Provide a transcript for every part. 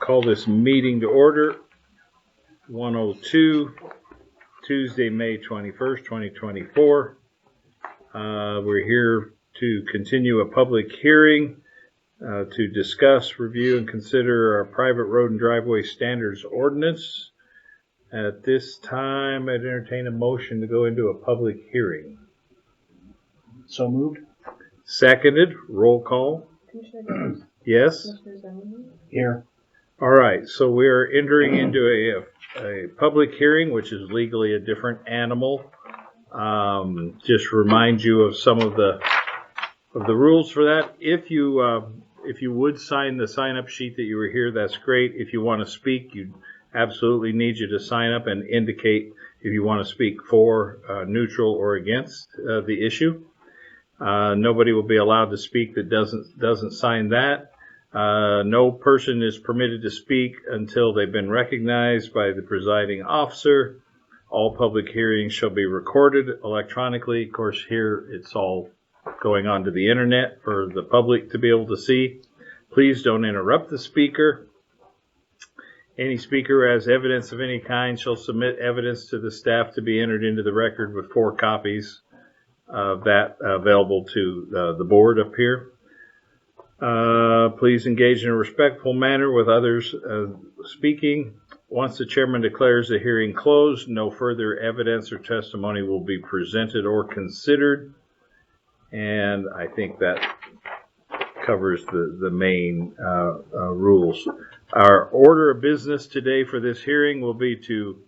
Call this meeting to order. 1:02, Tuesday, May 21st, 2024. We're here to continue a public hearing to discuss, review, and consider our private road and driveway standards ordinance. At this time, I'd entertain a motion to go into a public hearing. So moved. Seconded. Roll call. Commissioner Jones? Yes? Commissioner Zimmerman? Here. All right, so we are entering into a public hearing, which is legally a different animal. Just remind you of some of the rules for that. If you would sign the sign-up sheet that you were here, that's great. If you want to speak, you absolutely need you to sign up and indicate if you want to speak for, neutral, or against the issue. Nobody will be allowed to speak that doesn't sign that. No person is permitted to speak until they've been recognized by the presiding officer. All public hearings shall be recorded electronically. Of course, here it's all going onto the internet for the public to be able to see. Please don't interrupt the speaker. Any speaker who has evidence of any kind shall submit evidence to the staff to be entered into the record with 4 copies of that available to the board up here. Please engage in a respectful manner with others speaking. Once the chairman declares the hearing closed, no further evidence or testimony will be presented or considered. And I think that covers the main rules. Our order of business today for this hearing will be to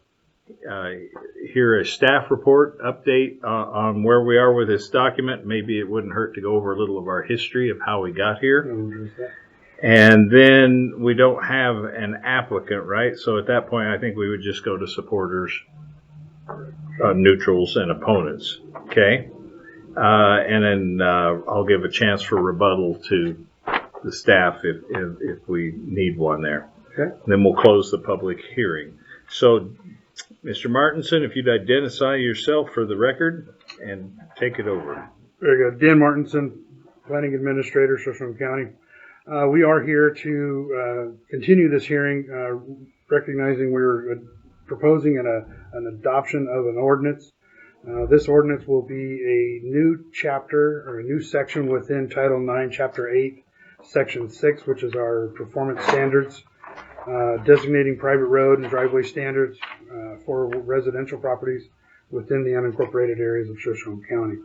hear a staff report update on where we are with this document. Maybe it wouldn't hurt to go over a little of our history of how we got here. And then we don't have an applicant, right? So at that point, I think we would just go to supporters, neutrals, and opponents. Okay? And then I'll give a chance for rebuttal to the staff if we need one there. Okay. Then we'll close the public hearing. So, Mr. Martinson, if you'd identify yourself for the record and take it over. Very good. Dan Martinson, Planning Administrator, Shoshone County. We are here to continue this hearing, recognizing we're proposing an adoption of an ordinance. This ordinance will be a new chapter or a new section within Title IX, Chapter 8, Section 6, which is our performance standards, designating private road and driveway standards for residential properties within the unincorporated areas of Shoshone County.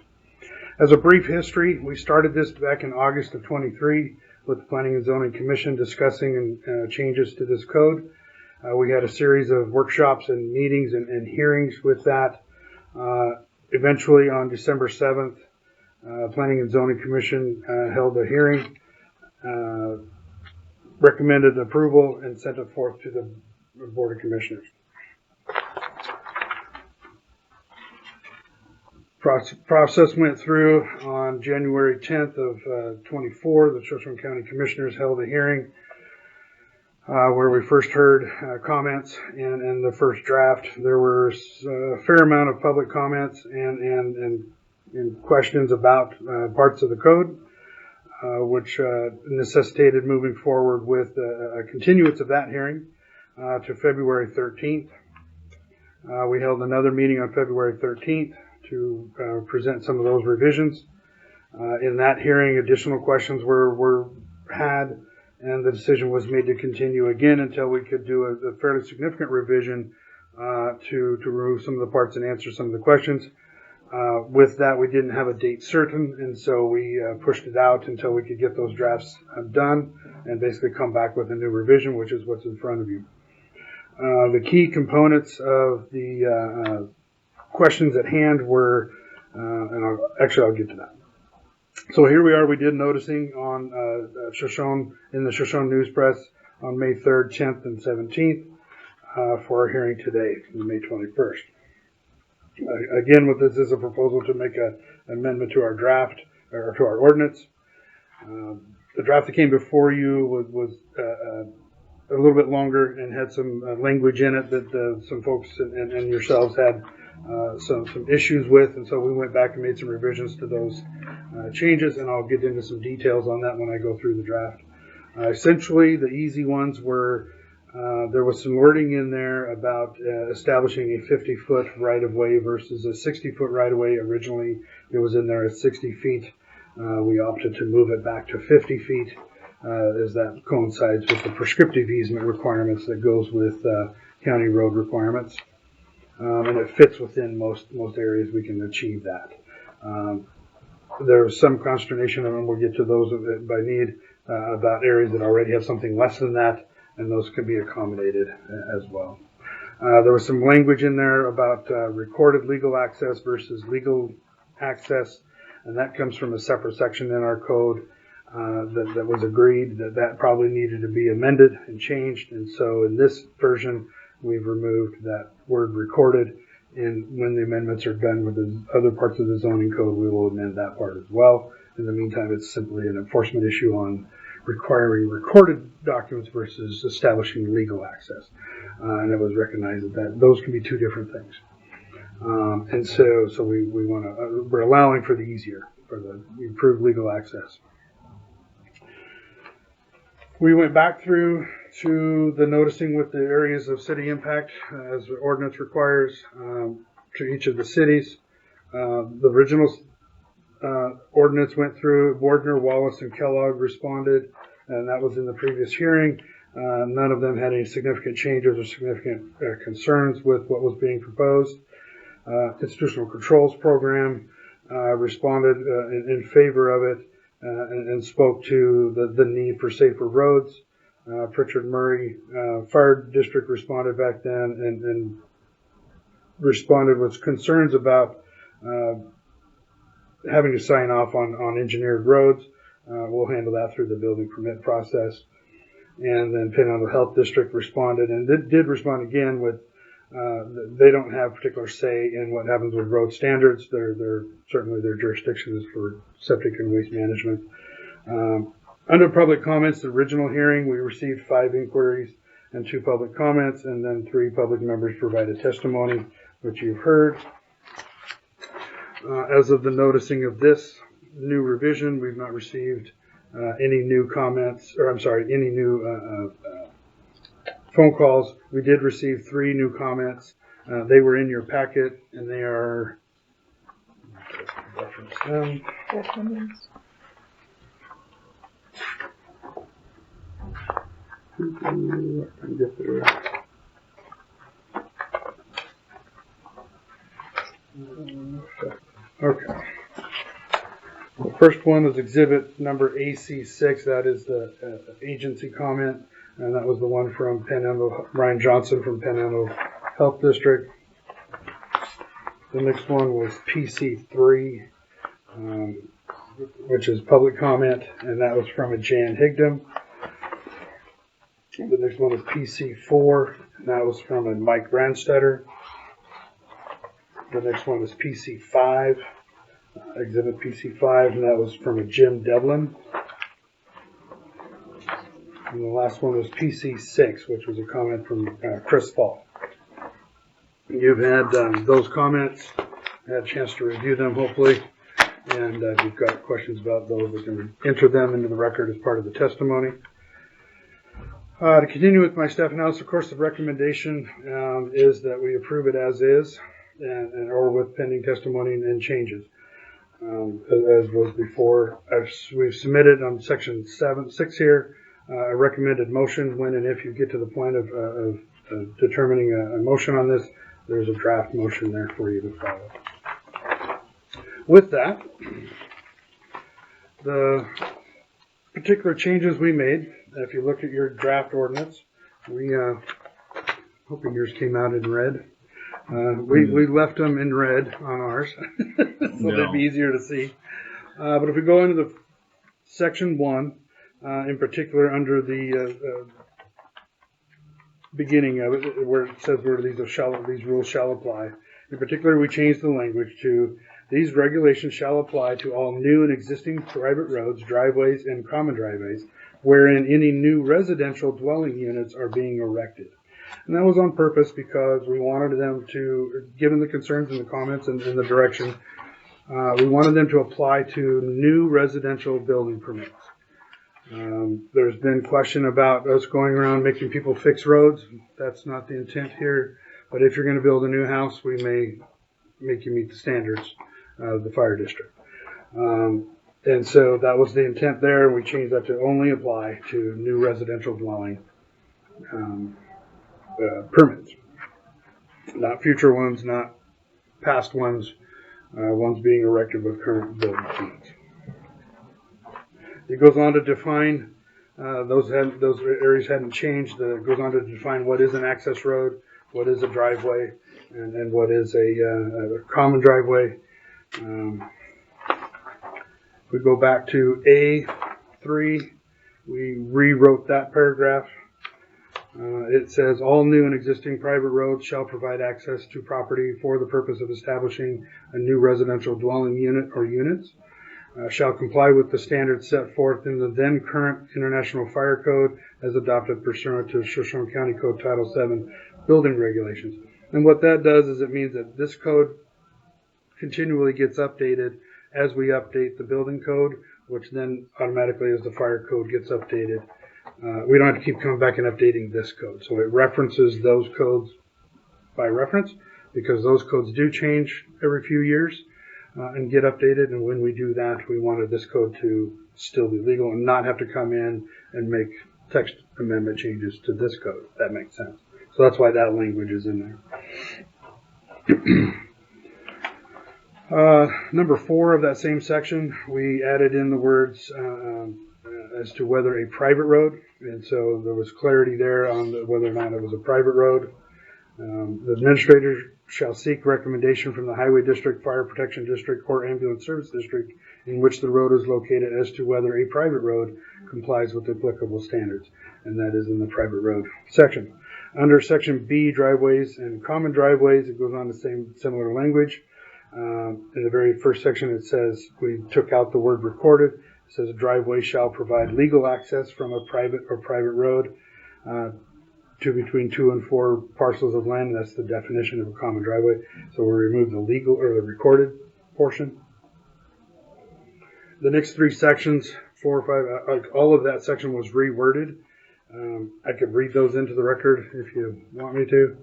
As a brief history, we started this back in August of 23 with the Planning and Zoning Commission discussing changes to this code. We had a series of workshops and meetings and hearings with that. Eventually on December 7th, Planning and Zoning Commission held a hearing, recommended approval, and sent it forth to the Board of Commissioners. Process went through on January 10th of 24. The Shoshone County Commissioners held a hearing where we first heard comments and the first draft. There was a fair amount of public comments and questions about parts of the code, which necessitated moving forward with a continuance of that hearing to February 13th. We held another meeting on February 13th to present some of those revisions. In that hearing, additional questions were had, and the decision was made to continue again until we could do a fairly significant revision to remove some of the parts and answer some of the questions. With that, we didn't have a date certain, and so we pushed it out until we could get those drafts done and basically come back with a new revision, which is what's in front of you. The key components of the questions at hand were, and I'll get to that. So here we are. We did noticing on Shoshone, in the Shoshone News Press on May 3rd, 10th, and 17th for our hearing today, May 21st. Again, with this is a proposal to make an amendment to our draft, or to our ordinance. The draft that came before you was a little bit longer and had some language in it that some folks and yourselves had some issues with, and so we went back and made some revisions to those changes, and I'll get into some details on that when I go through the draft. Essentially, the easy ones were There was some wording in there about establishing a 50-foot right-of-way versus a 60-foot right-of-way. Originally, it was in there at 60 feet. We opted to move it back to 50 feet, as that coincides with the prescriptive easement requirements that goes with county road requirements. And it fits within most areas we can achieve that. There was some consternation, and we'll get to those by need, about areas that already have something less than that, and those could be accommodated as well. There was some language in there about recorded legal access versus legal access, and that comes from a separate section in our code that was agreed that probably needed to be amended and changed, and so in this version we've removed that word recorded, and when the amendments are done with the other parts of the zoning code, we will amend that part as well. In the meantime, it's simply an enforcement issue on requiring recorded documents versus establishing legal access. And it was recognized that those can be two different things. And so we want to, we're allowing for the easier, for the improved legal access. We went back through to the noticing with the areas of city impact as the ordinance requires to each of the cities. The original ordinance went through. Wardner, Wallace, and Kellogg responded, and that was in the previous hearing. None of them had any significant changes or significant concerns with what was being proposed. Institutional Controls Program responded in favor of it and spoke to the need for safer roads. Pritchard Murray Fire District responded back then and responded with concerns about having to sign off on engineered roads. We'll handle that through the building permit process. And then Panhandle Health District responded and did respond again with they don't have particular say in what happens with road standards. They're certainly their jurisdiction is for septic and waste management. Under public comments, the original hearing, we received 5 inquiries and 2 public comments, and then 3 public members provided testimony, which you've heard. As of the noticing of this new revision, we've not received any new comments, or I'm sorry, any new phone calls. We did receive 3 new comments. They were in your packet, and they are okay. The first one is exhibit number AC6. That is the agency comment, and that was the one from Panhandle, Ryan Johnson from Panhandle Health District. The next one was PC3, which is public comment, and that was from a Jan Higdon. The next one was PC4, and that was from a Mike Brandstetter. The next one was PC5, exhibit PC5, and that was from a Jim Devlin. And the last one was PC6, which was a comment from Chris Fall. You've had those comments, had a chance to review them, hopefully, and if you've got questions about those, we can enter them into the record as part of the testimony. To continue with my staff analysis, of course, the recommendation is that we approve it as is, or with pending testimony and changes. As was before, we've submitted on section 6 here a recommended motion. When and if you get to the point of determining a motion on this, there's a draft motion there for you to follow. With that, the particular changes we made, if you look at your draft ordinance, we hoping yours came out in red. We left them in red on ours, so they'd be easier to see. But if we go into the section 1, in particular under the beginning of it, where it says where these rules shall apply. In particular, we changed the language to these regulations shall apply to all new and existing private roads, driveways, and common driveways, wherein any new residential dwelling units are being erected. And that was on purpose because we wanted them to, given the concerns and the comments and the direction, we wanted them to apply to new residential building permits. There's been question about us going around making people fix roads. That's not the intent here. But if you're going to build a new house, we may make you meet the standards of the fire district. And so that was the intent there. And we changed that to only apply to new residential dwelling permits. Not future ones, not past ones, ones being erected with current building permits. It goes on to define, those areas hadn't changed. It goes on to define what is an access road, what is a driveway, and what is a common driveway. We go back to A3. We rewrote that paragraph. It says all new and existing private roads shall provide access to property for the purpose of establishing a new residential dwelling unit or units. Shall comply with the standards set forth in the then current International Fire Code as adopted pursuant to Shoshone County Code Title VII building regulations. And what that does is it means that this code continually gets updated as we update the building code, which then automatically as the fire code gets updated. We don't have to keep coming back and updating this code. So it references those codes by reference because those codes do change every few years. And get updated, and when we do that, we wanted this code to still be legal and not have to come in and make text amendment changes to this code. If that makes sense. So that's why that language is in there. Number 4 of that same section, we added in the words as to whether a private road, and so there was clarity there on whether or not it was a private road. The administrator shall seek recommendation from the Highway District, Fire Protection District, or Ambulance Service District in which the road is located as to whether a private road complies with applicable standards. And that is in the private road section. Under section B, driveways and common driveways, it goes on to similar language. In the very first section, it says, we took out the word recorded. It says a driveway shall provide legal access from a private or private road to between 2 and 4 parcels of land. That's the definition of a common driveway. So we remove the legal or the recorded portion. The next 3 sections, 4 or 5, all of that section was reworded. I could read those into the record if you want me to.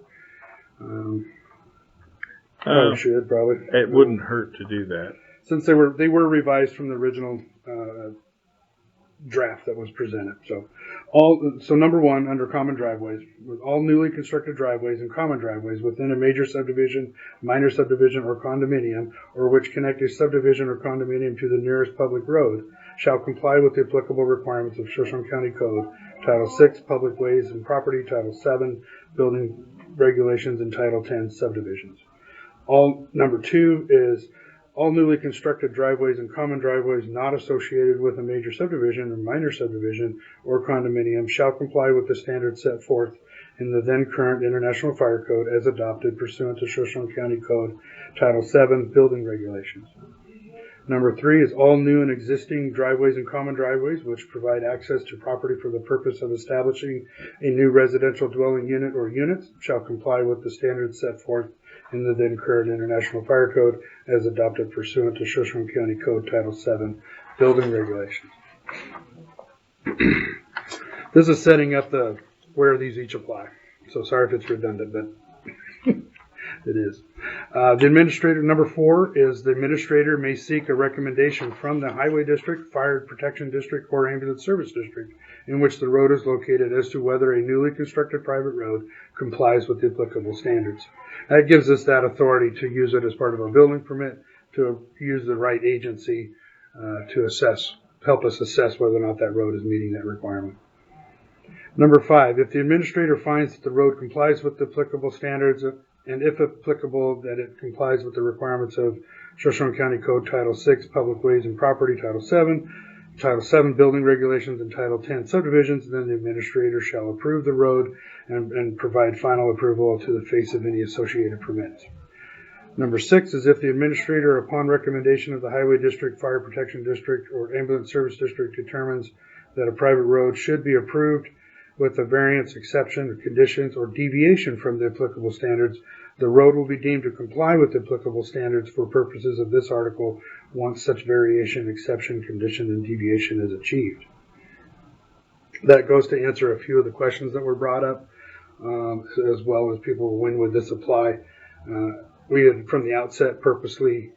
I should probably. It wouldn't hurt to do that. Since they were revised from the original draft that was presented. So number 1 under common driveways, with all newly constructed driveways and common driveways within a major subdivision, minor subdivision, or condominium, or which connect a subdivision or condominium to the nearest public road, shall comply with the applicable requirements of Shoshone County Code, Title VI, Public Ways and Property, Title VII, Building Regulations, and Title X, Subdivisions. Number 2 is all newly constructed driveways and common driveways not associated with a major subdivision or minor subdivision or condominium shall comply with the standards set forth in the then current International Fire Code as adopted pursuant to Shoshone County Code Title VII Building Regulations. Number 3 is all new and existing driveways and common driveways which provide access to property for the purpose of establishing a new residential dwelling unit or units shall comply with the standards set forth in the then current International Fire Code as adopted pursuant to Shoshone County Code Title VII Building Regulations. This is setting up where these each apply. So sorry if it's redundant, but it is. The administrator, number 4, is the administrator may seek a recommendation from the Highway District, Fire Protection District, or Ambulance Service District in which the road is located as to whether a newly constructed private road complies with the applicable standards. That gives us that authority to use it as part of our building permit, to use the right agency to help us assess whether or not that road is meeting that requirement. Number 5, if the administrator finds that the road complies with the applicable standards, and if applicable, that it complies with the requirements of Shoshone County Code Title VI, Public Ways and Property, Title VII Building Regulations, and Title X Subdivisions, then the administrator shall approve the road and provide final approval to the face of any associated permits. Number 6 is if the administrator, upon recommendation of the Highway District, Fire Protection District, or Ambulance Service District, determines that a private road should be approved with a variance, exception, or conditions, or deviation from the applicable standards, the road will be deemed to comply with the applicable standards for purposes of this article once such variation, exception, condition, and deviation is achieved. That goes to answer a few of the questions that were brought up, as well as people, when would this apply? We had from the outset purposely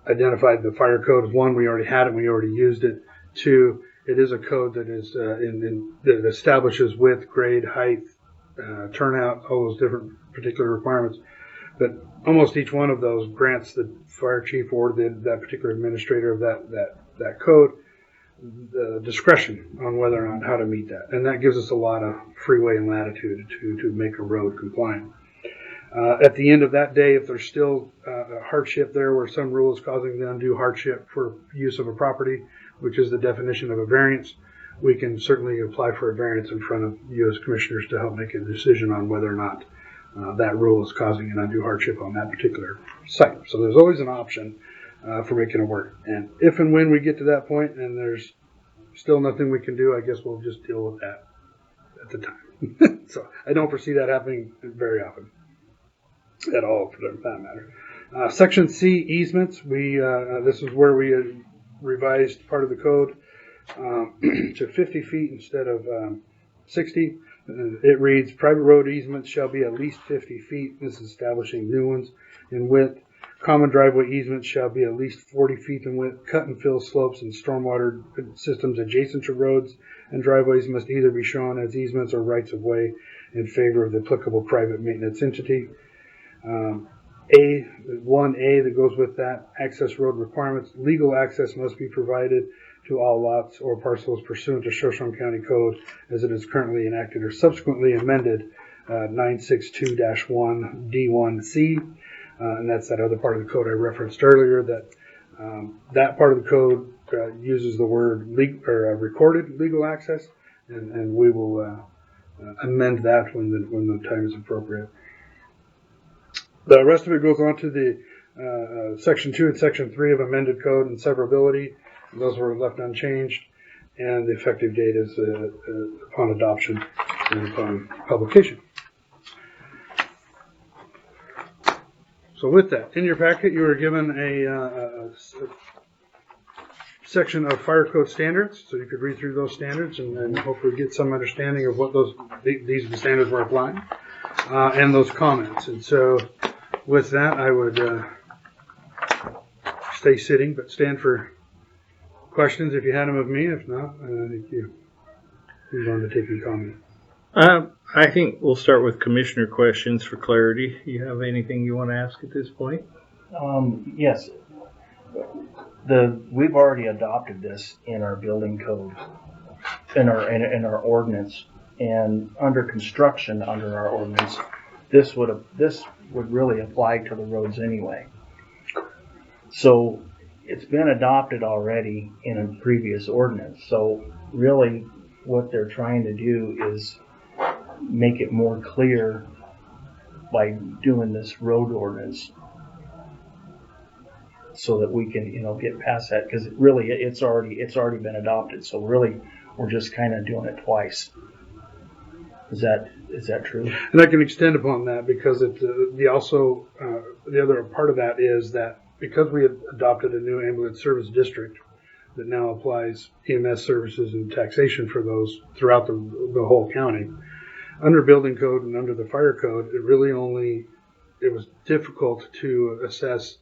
identified the fire code as one, we already had it, we already used it. Two, it is a code that is that establishes width, grade, height, turnout, all those different particular requirements. But almost each one of those grants the fire chief or that particular administrator of that code the discretion on whether or not how to meet that, and that gives us a lot of freeway and latitude to make a road compliant. At the end of that day, if there's still a hardship there where some rule is causing the undue hardship for use of a property, which is the definition of a variance, we can certainly apply for a variance in front of you as commissioners to help make a decision on whether or not that rule is causing an undue hardship on that particular site. So there's always an option for making it work. And if and when we get to that point and there's still nothing we can do, I guess we'll just deal with that at the time. So I don't foresee that happening very often at all, for that matter. Section C, easements. This is where we revised part of the code to 50 feet instead of 60. It reads, private road easements shall be at least 50 feet. This is establishing new ones in width. Common driveway easements shall be at least 40 feet in width. Cut and fill slopes and stormwater systems adjacent to roads and driveways must either be shown as easements or rights of way in favor of the applicable private maintenance entity. 1A that goes with that, access road requirements. Legal access must be provided to all lots or parcels pursuant to Shoshone County Code as it is currently enacted or subsequently amended 962-1 D1C. And that's that other part of the code I referenced earlier. That part of the code uses the word recorded legal access, and we will amend that when the time is appropriate. The rest of it goes on to the Section 2 and Section 3 of amended code and severability. Those were left unchanged, and the effective date is upon adoption and upon publication. So with that, in your packet, you were given a section of fire code standards, so you could read through those standards and hopefully get some understanding of what these are the standards we're applying, and those comments. And so with that, I would stay sitting, but stand for questions if you had them of me. If not, I think you move on to taking comment. I think we'll start with commissioner questions for clarity. You have anything you want to ask at this point? Yes. We've already adopted this in our building code, in our ordinance, and under construction under our ordinance, this would really apply to the roads anyway. So it's been adopted already in a previous ordinance. So really, what they're trying to do is make it more clear by doing this road ordinance, so that we can, get past that, because really it's already been adopted. So really, we're just kind of doing it twice. Is that true? And I can extend upon that, because the other part of that is that because we had adopted a new ambulance service district that now applies EMS services and taxation for those throughout the whole county. Under building code and under the fire code, it was difficult to assess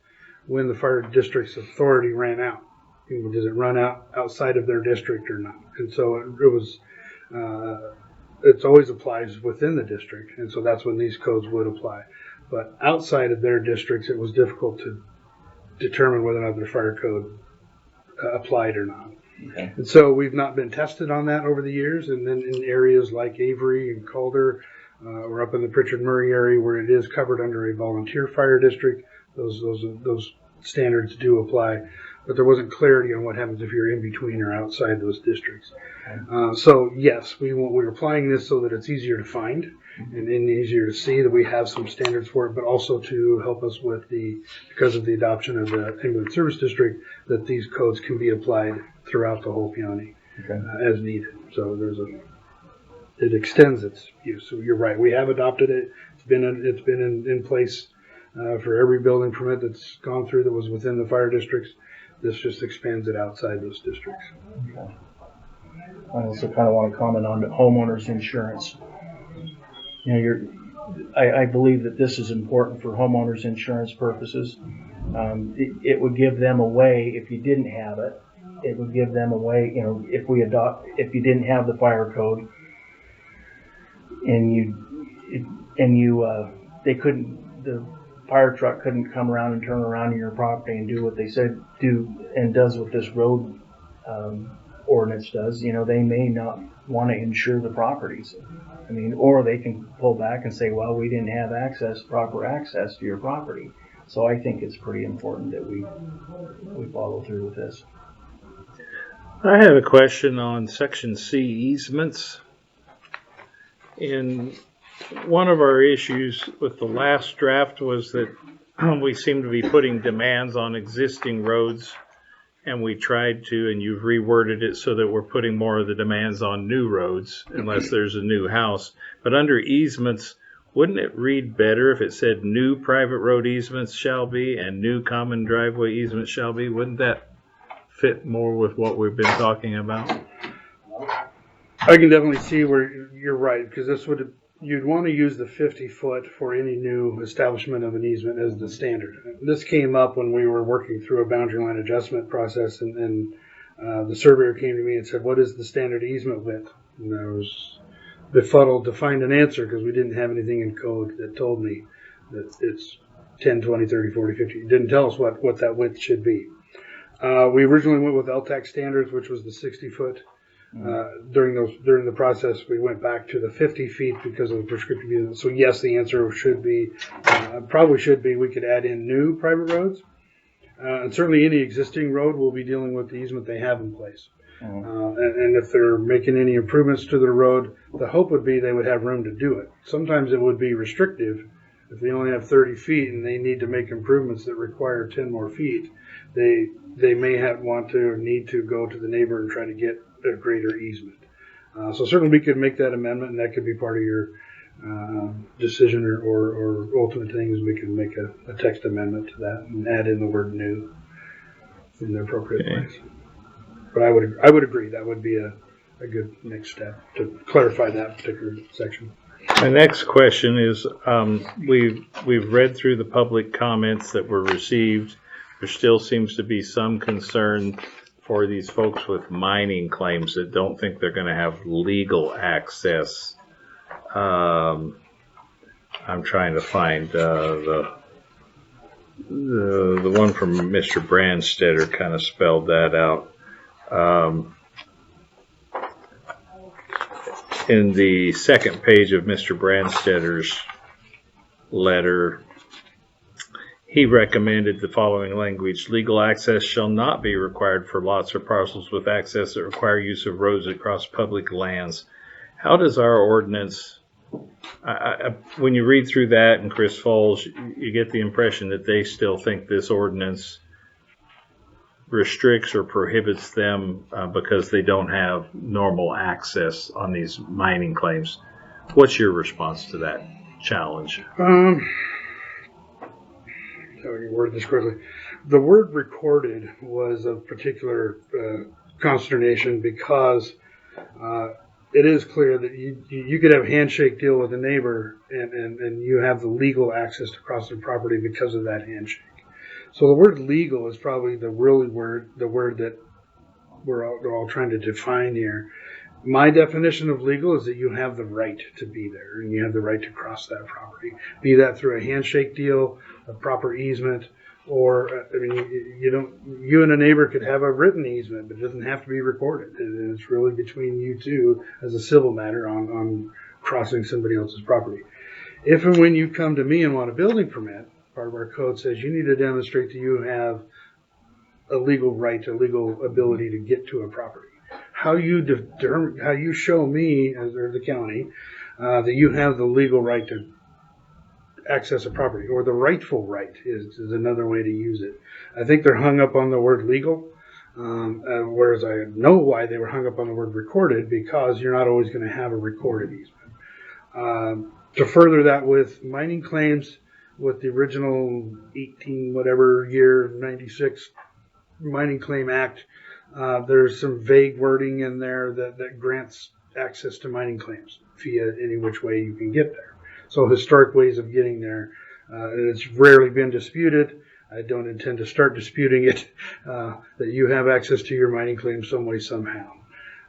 when the fire district's authority ran out. Does it run out outside of their district or not? And so it always applies within the district, and so that's when these codes would apply. But outside of their districts, it was difficult to determine whether or not their fire code applied or not. Okay. And so we've not been tested on that over the years. And then in areas like Avery and Calder, or up in the Pritchard Murray area where it is covered under a volunteer fire district, those standards do apply. But there wasn't clarity on what happens if you're in between or outside those districts. Okay. So yes, we're applying this so that it's easier to find and easier to see that we have some standards for it, but also to help us with because of the adoption of the ambulance service district, that these codes can be applied throughout the whole county. Okay. As needed. So it extends its use. So you're right. We have adopted it. It's been in place for every building permit that's gone through that was within the fire districts. This just expands it outside those districts. Okay. I also kind of want to comment on the homeowners insurance. You know, I believe that this is important for homeowners insurance purposes. It would give them a way, if you didn't have it, it would give them a way, you know, if you didn't have the fire code the fire truck couldn't come around and turn around in your property and do what they said do and does what this road ordinance does, you know, they may not want to insure the properties. I mean, or they can pull back and say, well, we didn't have proper access to your property. So I think it's pretty important that we follow through with this. I have a question on Section C, easements. In one of our issues with the last draft was that we seem to be putting demands on existing roads, and we tried to, and you've reworded it so that we're putting more of the demands on new roads unless there's a new house. But under easements, wouldn't it read better if it said new private road easements shall be and new common driveway easements shall be? Wouldn't that fit more with what we've been talking about? I can definitely see where you're right, because you'd want to use the 50-foot for any new establishment of an easement as the standard. This came up when we were working through a boundary line adjustment process, and the surveyor came to me and said, what is the standard easement width? And I was befuddled to find an answer, because we didn't have anything in code that told me that it's 10, 20, 30, 40, 50. It didn't tell us what that width should be. We originally went with LTAC standards, which was the 60-foot. During the process, we went back to the 50 feet because of the prescriptive easement. So yes, the answer should be, we could add in new private roads. And certainly any existing road will be dealing with the easement they have in place. And if they're making any improvements to the road, the hope would be they would have room to do it. Sometimes it would be restrictive. If they only have 30 feet and they need to make improvements that require 10 more feet, they may want to or need to go to the neighbor and try to get a greater easement. So certainly we could make that amendment, and that could be part of your decision or ultimate thing is we can make a text amendment to that and add in the word new in the appropriate place. But I would agree that would be a good next step to clarify that particular section. My next question is, we've read through the public comments that were received. There still seems to be some concern for these folks with mining claims that don't think they're going to have legal access. I'm trying to find the one from Mr. Brandstetter kind of spelled that out. In the second page of Mr. Brandstetter's letter, he recommended the following language: legal access shall not be required for lots or parcels with access that require use of roads across public lands. How does our ordinance, when you read through that and Chris Falls, you get the impression that they still think this ordinance restricts or prohibits them because they don't have normal access on these mining claims. What's your response to that challenge? How do you word this correctly? The word recorded was of particular consternation because it is clear that you could have a handshake deal with a neighbor and you have the legal access to cross their property because of that handshake. So the word legal is probably the word that we're all trying to define here. My definition of legal is that you have the right to be there and you have the right to cross that property, be that through a handshake deal, a proper easement, or you and a neighbor could have a written easement, but it doesn't have to be recorded. And it's really between you two as a civil matter on crossing somebody else's property. If and when you come to me and want a building permit, part of our code says you need to demonstrate that you have a legal right, a legal ability to get to a property. How you show me, as the county, that you have the legal right to access a property, or the rightful right is another way to use it. I think they're hung up on the word legal, whereas I know why they were hung up on the word recorded, because you're not always going to have a recorded easement. To further that with mining claims, with the original 96 Mining Claim Act, There's some vague wording in there that grants access to mining claims via any which way you can get there. So historic ways of getting there, and it's rarely been disputed. I don't intend to start disputing it, that you have access to your mining claim some way, somehow.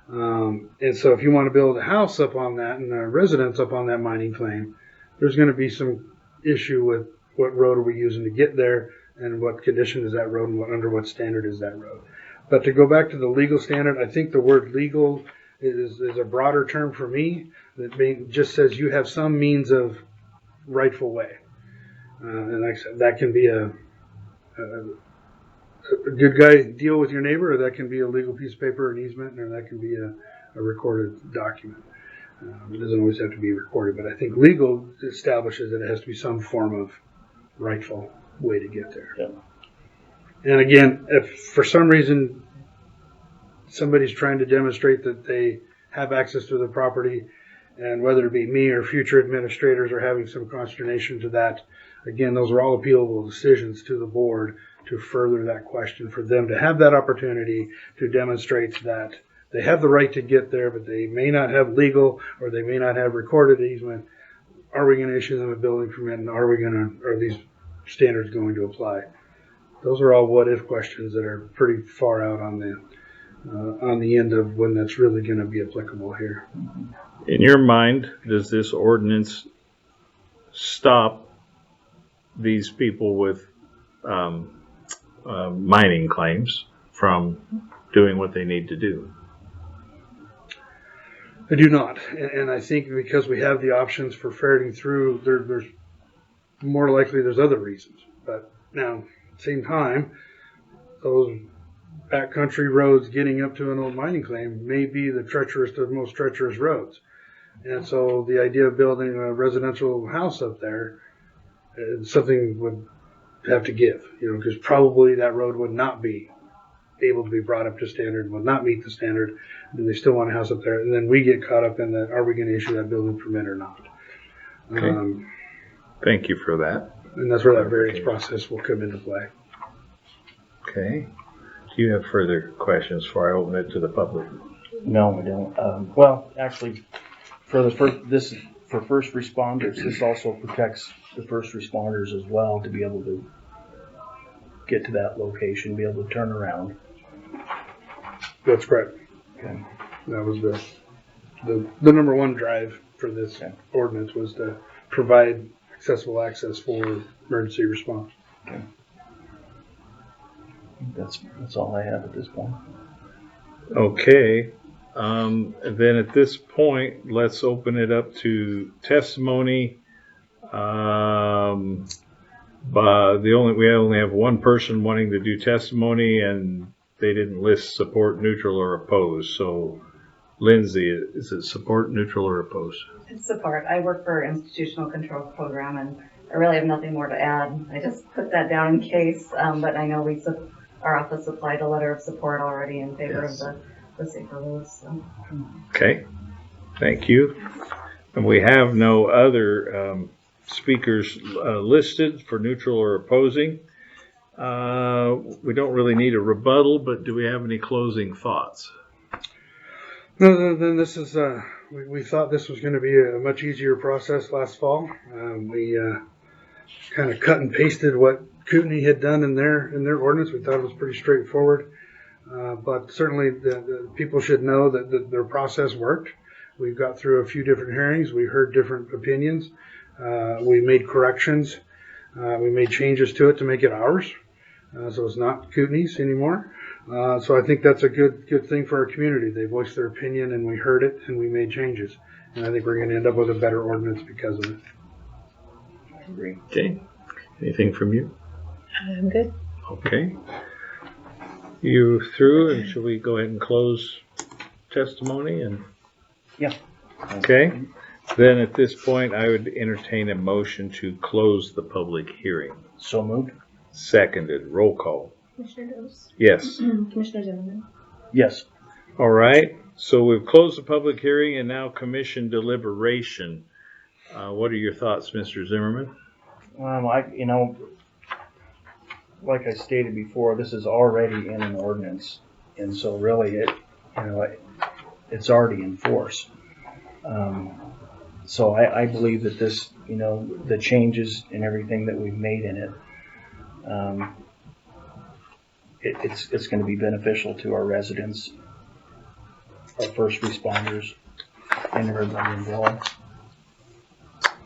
And so if you want to build a house up on that and a residence up on that mining claim, there's going to be some issue with what road are we using to get there and what condition is that road and under what standard is that road. But to go back to the legal standard, I think the word legal is a broader term for me that just says you have some means of rightful way. And like I said, that can be a good guy deal with your neighbor, or that can be a legal piece of paper, an easement, or that can be a recorded document. It doesn't always have to be recorded, but I think legal establishes that it has to be some form of rightful way to get there. Yeah. And again, if for some reason somebody's trying to demonstrate that they have access to the property, and whether it be me or future administrators are having some consternation to that, again, those are all appealable decisions to the board to further that question, for them to have that opportunity to demonstrate that they have the right to get there, but they may not have legal or they may not have recorded easement. Are we going to issue them a building permit, and are these standards going to apply? Those are all what-if questions that are pretty far out on the end of when that's really going to be applicable here. In your mind, does this ordinance stop these people with mining claims from doing what they need to do? I do not, and I think because we have the options for ferreting through, there's more likely there's other reasons. But now, at the same time, those backcountry roads getting up to an old mining claim may be the most treacherous roads. And so the idea of building a residential house up there, something would have to give, because probably that road would not be able to be brought up to standard, would not meet the standard, and they still want a house up there. And then we get caught up in that, are we going to issue that building permit or not? Okay. Thank you for that. And that's where that variance process will come into play. Okay. Do you have further questions before I open it to the public? No, I don't. Well, actually, for first responders, this also protects the first responders as well, to be able to get to that location, be able to turn around. That's correct. Okay. That was the number one drive for this ordinance, was to provide accessible access for emergency response. Okay. That's all I have at this point. Okay. Then at this point, let's open it up to testimony. But we only have one person wanting to do testimony, and they didn't list support, neutral, or opposed. So, Lindsay, is it support, neutral, or opposed? It's support. I work for Institutional Control Program, and I really have nothing more to add. I just put that down in case, but I know our office supplied a letter of support already in favor of the safer roads. So. Okay, thank you. And we have no other speakers listed for neutral or opposing. We don't really need a rebuttal, but do we have any closing thoughts? No, then this is, we thought this was going to be a much easier process last fall. We kind of cut and pasted what Kootenai had done in their ordinance. We thought it was pretty straightforward. But certainly the people should know that their process worked. We've got through a few different hearings. We heard different opinions. We made corrections. We made changes to it to make it ours. So it's not Kootenai's anymore. So I think that's a good thing for our community. They voiced their opinion, and we heard it, and we made changes. And I think we're going to end up with a better ordinance because of it. I agree. Okay. Anything from you? I'm good. Okay. You through, and should we go ahead and close testimony? Yeah. Okay. Then at this point, I would entertain a motion to close the public hearing. So moved. Seconded. Roll call. Commissioner Dose? Yes. Commissioner Zimmerman? Yes. All right. So we've closed the public hearing and now commission deliberation. What are your thoughts, Mr. Zimmerman? Like I stated before, this is already in an ordinance. And so really it's already in force. So I believe that this, the changes and everything that we've made in it, it's going to be beneficial to our residents, our first responders, and everybody involved.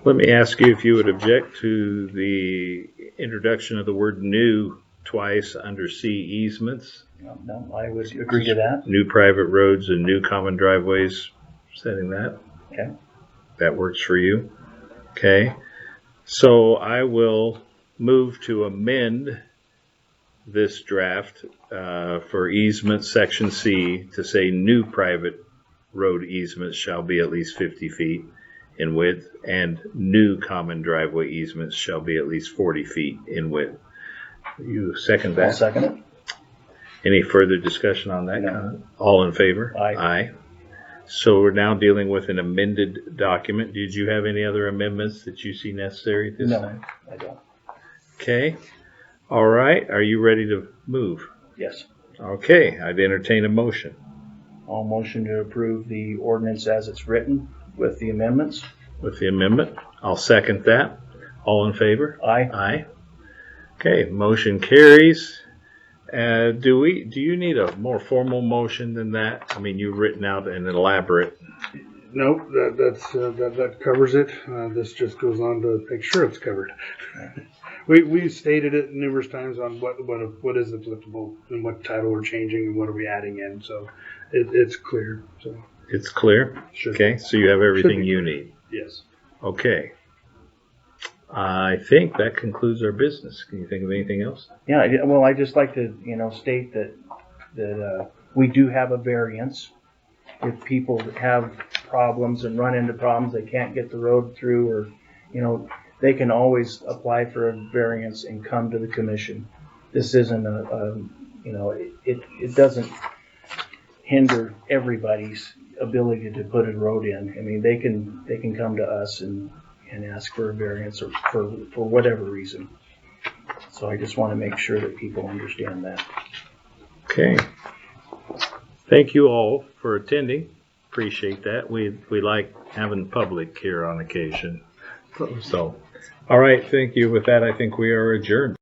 Let me ask you if you would object to the introduction of the word new twice under C easements, No, I would agree to that. new private roads and new common driveways, setting that. Okay. That works for you. Okay. So I will move to amend this draft for easement section C to say new private road easements shall be at least 50 feet in width, and new common driveway easements shall be at least 40 feet in width. You second that? I'll second it. Any further discussion on that? No. All in favor? Aye. Aye. So we're now dealing with an amended document. Did you have any other amendments that you see necessary at this time? No, I don't. Okay. All right. Are you ready to move? Yes. Okay. I'd entertain a motion. I'll motion to approve the ordinance as it's written with the amendments. With the amendment, I'll second that. All in favor? Aye. Aye. Okay, motion carries. Do you need a more formal motion than that? I mean, you've written out an elaborate. Nope, that covers it. This just goes on to make sure it's covered. We stated it numerous times on what is applicable and what title we're changing and what are we adding in. So it's clear. So It's clear? should, Okay, so you have everything be you clear. need. Yes. Okay. I think that concludes our business. Can you think of anything else? Yeah, I just like to, state that we do have a variance. If people have problems and run into problems, they can't get the road through, or, they can always apply for a variance and come to the commission. This isn't it doesn't hinder everybody's ability to put a road in. I mean, they can come to us and ask for a variance or for whatever reason. So I just want to make sure that people understand that. Okay. Thank you all for attending. Appreciate that. We like having public here on occasion. So, all right. Thank you. With that, I think we are adjourned.